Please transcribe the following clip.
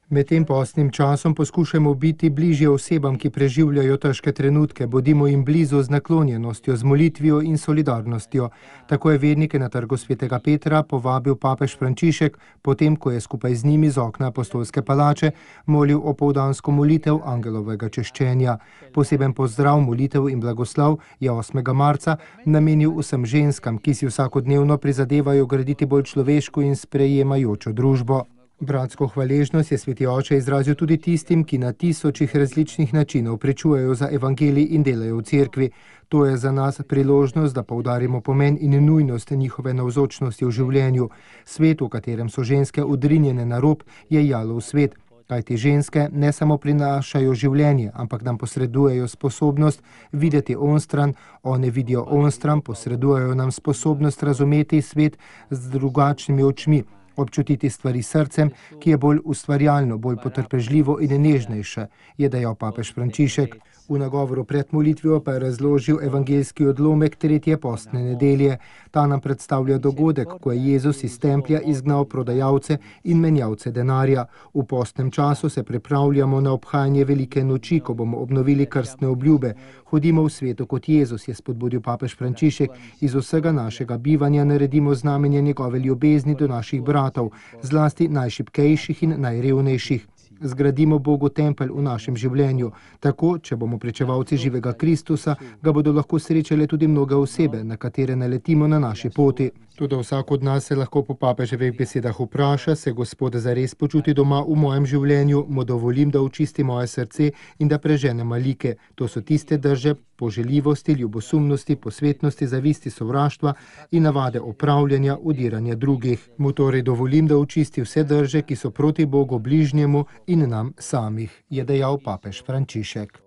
Med tem postnim časom poskušajmo biti bližje osebam, ki preživljajo težke trenutke, bodimo jim blizu z naklonjenostjo, z molitvijo in solidarnostjo. Tako je vernike na trgu svetega Petra povabil papež Frančišek, potem ko je skupaj z njimi z okna apostolske palače molil opoldansko molitev angelovega češčenja. Poseben pozdrav, molitev in blagoslov je 8. marca namenil vsem ženskam, ki si vsakodnevno prizadevajo graditi bolj človeško in sprejemajočo družbo. Bratsko hvaležnost je sveti oče izrazil tudi tistim, ki na tisočih različnih načinov pričujejo za evangelij in delajo v cerkvi. To je za nas priložnost, da poudarimo pomen in nujnost njihove navzočnosti v življenju. Svet, v katerem so ženske odrinjene na rob, je jalov svet. Kajti ženske ne samo prinašajo življenje, ampak nam posredujejo sposobnost videti onstran, one vidijo onstran, posredujejo nam sposobnost razumeti svet z drugačnimi očmi, občutiti stvari srcem, ki je bolj ustvarjalno, bolj potrpežljivo in nežnejše, je dejal papež Frančišek. V nagovoru pred molitvijo pa je razložil evangeljski odlomek 3. postne nedelje. Ta nam predstavlja dogodek, ko je Jezus iz templja izgnal prodajalce in menjavce denarja. V postnem času se pripravljamo na obhajanje velike noči, ko bomo obnovili krstne obljube. Hodimo v svetu kot Jezus, je spodbudil papež Frančišek. Iz vsega našega bivanja naredimo znamenje njegove ljubezni do naših bratov, zlasti najšibkejših in najrevnejših. Zgradimo Bogu tempelj v našem življenju. Tako, če bomo pričevalci živega Kristusa, ga bodo lahko srečale tudi mnoge osebe, na katere naletimo na naši poti. Tudi vsak od nas se lahko po papeževih besedah vpraša, se Gospod zares počuti doma v mojem življenju, mu dovolim, da očisti moje srce in da prežene malike. To so tiste drže poželjivosti, ljubosumnosti, posvetnosti, zavisti, sovraštva in navade opravljanja, udiranja drugih. Mu torej dovolim, da očisti vse drže, ki so proti Bogu, bližnjemu in nam samih, je dejal papež Frančišek.